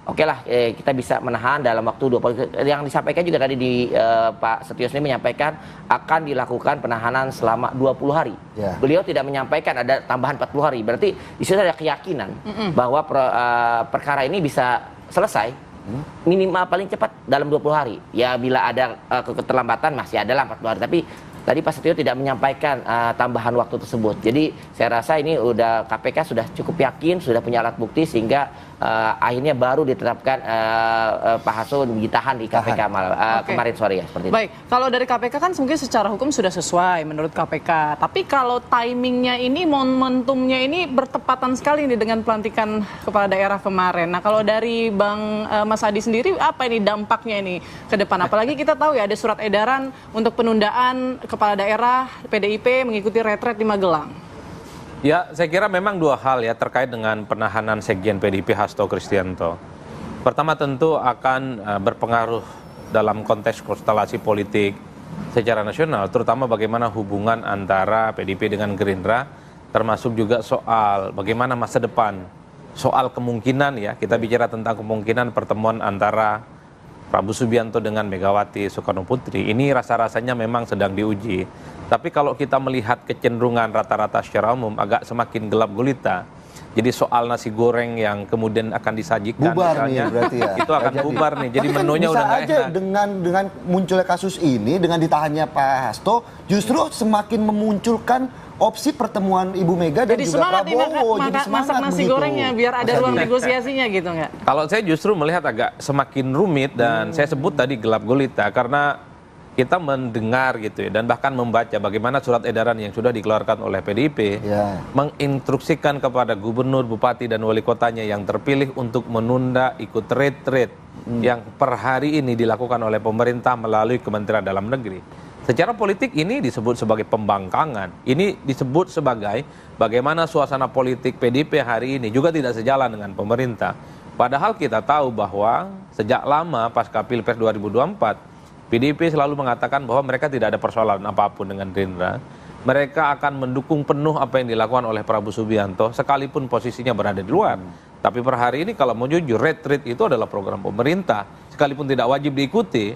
oke lah, kita bisa menahan dalam waktu 20. Yang disampaikan juga tadi di Pak Setio sendiri menyampaikan akan dilakukan penahanan selama 20 hari. Beliau tidak menyampaikan ada tambahan 40 hari. Berarti di situ ada keyakinan bahwa perkara ini bisa selesai minimal paling cepat dalam 20 hari. Ya bila ada keterlambatan masih ada lah 40 hari. Tapi tadi Pak Setio tidak menyampaikan tambahan waktu tersebut. Jadi saya rasa ini udah KPK sudah cukup yakin, sudah punya alat bukti sehingga akhirnya baru ditetapkan Pak Hasto ditahan di KPK kemarin sore ya seperti itu. Baik, kalau dari KPK kan mungkin secara hukum sudah sesuai menurut KPK. Tapi kalau timingnya ini, momentumnya ini bertepatan sekali nih dengan pelantikan kepala daerah kemarin. Nah kalau dari Bang Mas Adi sendiri apa ini dampaknya ini ke depan? Apalagi kita tahu ya ada surat edaran untuk penundaan kepala daerah PDIP mengikuti retret di Magelang. Ya, saya kira memang dua hal ya terkait dengan penahanan Sekjen PDIP Hasto Kristianto. Pertama tentu akan berpengaruh dalam konteks konstelasi politik secara nasional, terutama bagaimana hubungan antara PDIP dengan Gerindra, termasuk juga soal bagaimana masa depan, soal kemungkinan ya, kita bicara tentang kemungkinan pertemuan antara Prabowo Subianto dengan Megawati Soekarno Putri. Ini rasa-rasanya memang sedang diuji. Tapi kalau kita melihat kecenderungan rata-rata secara umum agak semakin gelap gulita. Jadi soal nasi goreng yang kemudian akan disajikan bubar misalnya, nih berarti ya. itu akan bubar nih. Jadi kan menunya udah nggak enak. Dengan munculnya kasus ini, dengan ditahannya Pak Hasto, justru semakin memunculkan opsi pertemuan Ibu Mega dan jadi juga Prabowo. Prabowo. Jadi masak nasi gorengnya biar ada ruang negosiasinya gitu nggak? Kalau saya justru melihat agak semakin rumit dan saya sebut tadi gelap gulita karena kita mendengar gitu ya dan bahkan membaca bagaimana surat edaran yang sudah dikeluarkan oleh PDIP menginstruksikan kepada gubernur, bupati dan wali kotanya yang terpilih untuk menunda ikut retret yang per hari ini dilakukan oleh pemerintah melalui Kementerian Dalam Negeri. Secara politik ini disebut sebagai pembangkangan. Ini disebut sebagai bagaimana suasana politik PDIP hari ini juga tidak sejalan dengan pemerintah. Padahal kita tahu bahwa sejak lama pasca Pilpres 2024 PDIP selalu mengatakan bahwa mereka tidak ada persoalan apapun dengan Gerindra. Mereka akan mendukung penuh apa yang dilakukan oleh Prabowo Subianto sekalipun posisinya berada di luar. Tapi per hari ini kalau mau jujur, retreat itu adalah program pemerintah. Sekalipun tidak wajib diikuti,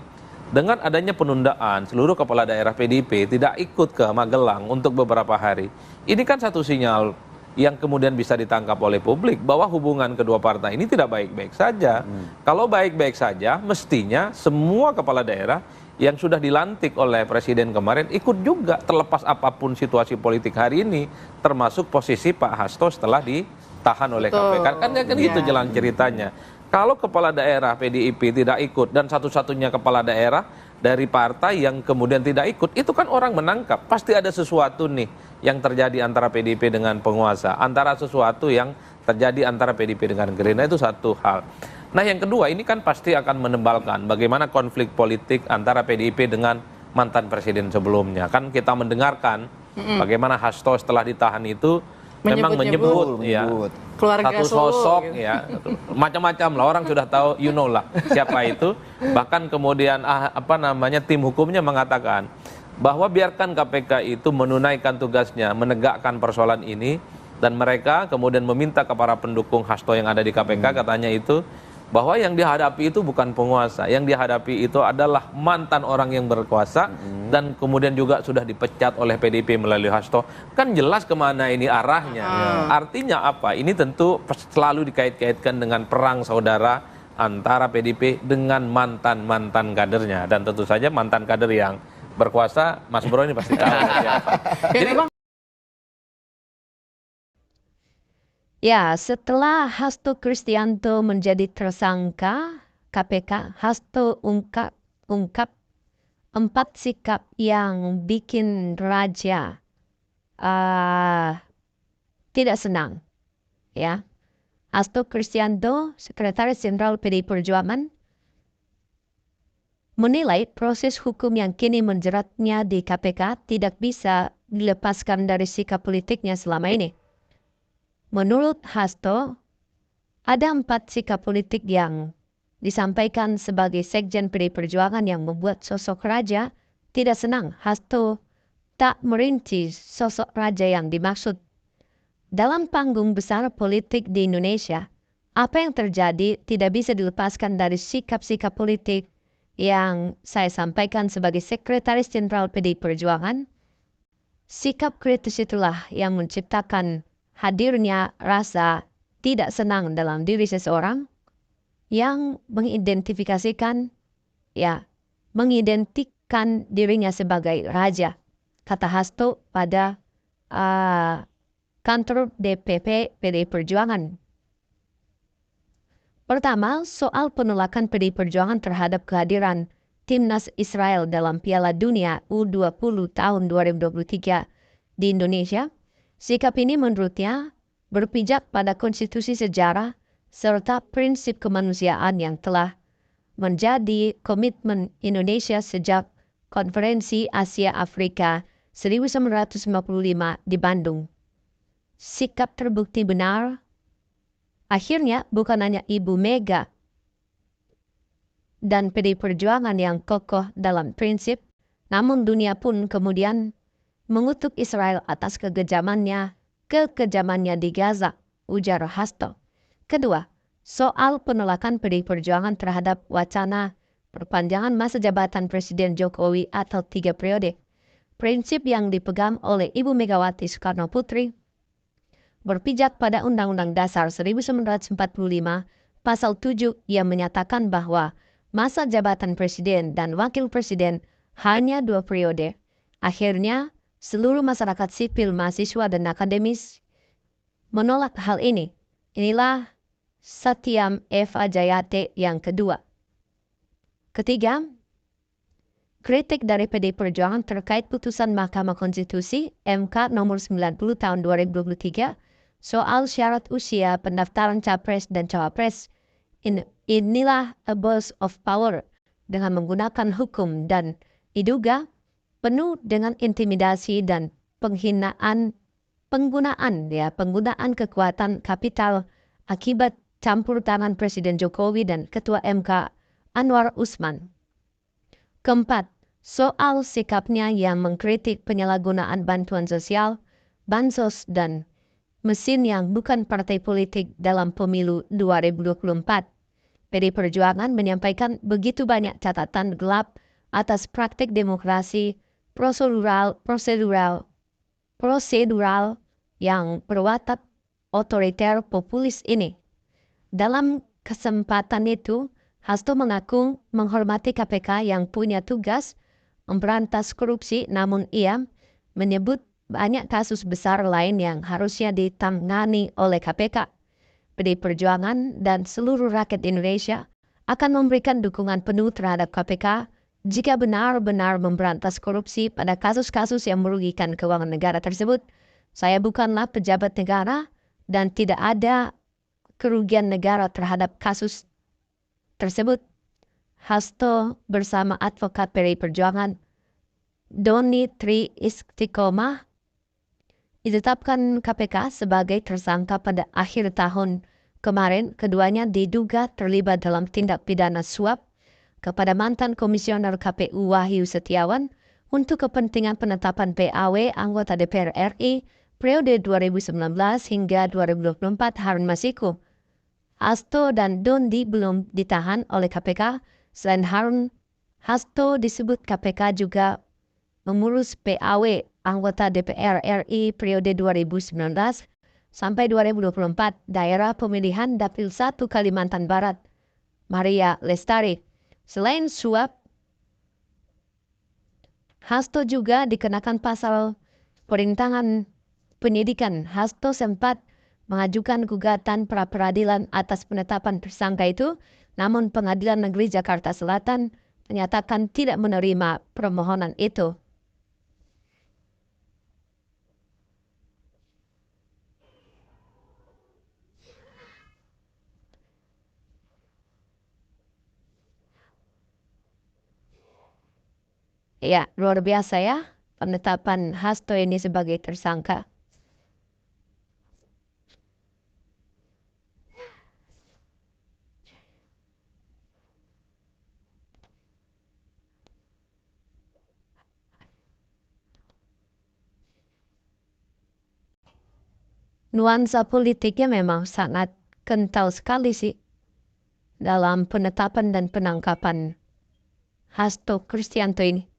dengan adanya penundaan seluruh kepala daerah PDIP tidak ikut ke Magelang untuk beberapa hari. Ini kan satu sinyal yang kemudian bisa ditangkap oleh publik bahwa hubungan kedua partai ini tidak baik-baik saja. Kalau baik-baik saja, mestinya semua kepala daerah yang sudah dilantik oleh Presiden kemarin ikut juga terlepas apapun situasi politik hari ini, termasuk posisi Pak Hasto setelah ditahan oleh KPK. Kan itu jalan ceritanya. Kalau kepala daerah PDIP tidak ikut dan satu-satunya kepala daerah dari partai yang kemudian tidak ikut, itu kan orang menangkap. Pasti ada sesuatu nih yang terjadi antara PDIP dengan penguasa. Antara sesuatu yang terjadi antara PDIP dengan Gerindra itu satu hal. Nah yang kedua ini kan pasti akan menebalkan bagaimana konflik politik antara PDIP dengan mantan presiden sebelumnya. Kan kita mendengarkan bagaimana Hasto setelah ditahan itu memang menyebut ya keluarga satu sosok gitu. ya macam-macam lah, orang sudah tahu lah siapa itu. Bahkan kemudian tim hukumnya mengatakan bahwa biarkan KPK itu menunaikan tugasnya menegakkan persoalan ini, dan mereka kemudian meminta kepada pendukung Hasto yang ada di KPK katanya itu bahwa yang dihadapi itu bukan penguasa, yang dihadapi itu adalah mantan orang yang berkuasa dan kemudian juga sudah dipecat oleh PDIP melalui Hasto. Kan jelas kemana ini arahnya. Artinya apa? Ini tentu selalu dikait-kaitkan dengan perang saudara antara PDIP dengan mantan-mantan kadernya. Dan tentu saja mantan kader yang berkuasa, Mas Bro ini pasti tahu siapa. Jadi ya, setelah Hasto Kristianto menjadi tersangka KPK, Hasto ungkap 4 sikap yang bikin raja tidak senang. Ya, Hasto Kristianto, Sekretaris Jenderal PDI Perjuangan, menilai proses hukum yang kini menjeratnya di KPK tidak bisa dilepaskan dari sikap politiknya selama ini. Menurut Hasto, ada 4 sikap politik yang disampaikan sebagai Sekjen PDI Perjuangan yang membuat sosok raja tidak senang. Hasto tak merinci sosok raja yang dimaksud. Dalam panggung besar politik di Indonesia, Apa yang terjadi tidak bisa dilepaskan dari sikap-sikap politik yang saya sampaikan sebagai Sekretaris Jenderal PDI Perjuangan. Sikap kritis itulah yang menciptakan hadirnya rasa tidak senang dalam diri seseorang yang mengidentikan dirinya sebagai raja, kata Hasto pada kantor DPP PDI Perjuangan. Pertama, soal penolakan PDI Perjuangan terhadap kehadiran Timnas Israel dalam Piala Dunia U20 tahun 2023 di Indonesia. Sikap ini menurutnya berpijak pada konstitusi sejarah serta prinsip kemanusiaan yang telah menjadi komitmen Indonesia sejak Konferensi Asia Afrika 1955 di Bandung. Sikap terbukti benar. Akhirnya bukan hanya Ibu Mega dan PDI Perjuangan yang kokoh dalam prinsip, namun dunia pun kemudian mengutuk Israel atas kekejamannya di Gaza, ujar Hasto. Kedua, soal penolakan PDI Perjuangan terhadap wacana perpanjangan masa jabatan Presiden Jokowi atau 3 periode. Prinsip yang dipegang oleh Ibu Megawati Soekarno Putri berpijak pada Undang-Undang Dasar 1945 Pasal 7 yang menyatakan bahwa masa jabatan presiden dan wakil presiden hanya 2 periode. Akhirnya, seluruh masyarakat sipil, mahasiswa, dan akademis menolak hal ini. Inilah Satyam Eva Jayate yang kedua. Ketiga, kritik dari PDI Perjuangan terkait putusan Mahkamah Konstitusi MK nomor 90 tahun 2023 soal syarat usia pendaftaran capres dan cawapres. Inilah abuse of power dengan menggunakan hukum dan diduga penuh dengan intimidasi dan penggunaan kekuatan kapital akibat campur tangan Presiden Jokowi dan Ketua MK Anwar Usman. Keempat, soal sikapnya yang mengkritik penyalahgunaan bantuan sosial, bansos, dan mesin yang bukan partai politik dalam pemilu 2024. PDI Perjuangan menyampaikan begitu banyak catatan gelap atas praktik demokrasi prosedural yang berwatak otoriter populis ini. Dalam kesempatan itu, Hasto mengaku menghormati KPK yang punya tugas memberantas korupsi, namun ia menyebut banyak kasus besar lain yang harusnya ditangani oleh KPK. PDI Perjuangan dan seluruh rakyat Indonesia akan memberikan dukungan penuh terhadap KPK jika benar-benar memberantas korupsi pada kasus-kasus yang merugikan keuangan negara tersebut. Saya bukanlah pejabat negara dan tidak ada kerugian negara terhadap kasus tersebut. Hasto bersama advokat PDI Perjuangan Doni Tri Istiqomah ditetapkan KPK sebagai tersangka pada akhir tahun kemarin. Keduanya diduga terlibat dalam tindak pidana suap kepada mantan komisioner KPU Wahyu Setiawan untuk kepentingan penetapan PAW anggota DPR RI periode 2019 hingga 2024 Harun Masiku. Hasto dan Dondi belum ditahan oleh KPK. Selain Harun, Hasto disebut KPK juga mengurus PAW anggota DPR RI periode 2019 sampai 2024 daerah pemilihan Dapil 1 Kalimantan Barat, Maria Lestari. Selain suap, Hasto juga dikenakan pasal perintangan penyidikan. Hasto sempat mengajukan gugatan pra-peradilan atas penetapan tersangka itu, namun Pengadilan Negeri Jakarta Selatan menyatakan tidak menerima permohonan itu. Ya, luar biasa ya penetapan Hasto ini sebagai tersangka. Nuansa politiknya memang sangat kental sekali sih dalam penetapan dan penangkapan Hasto Kristianto ini.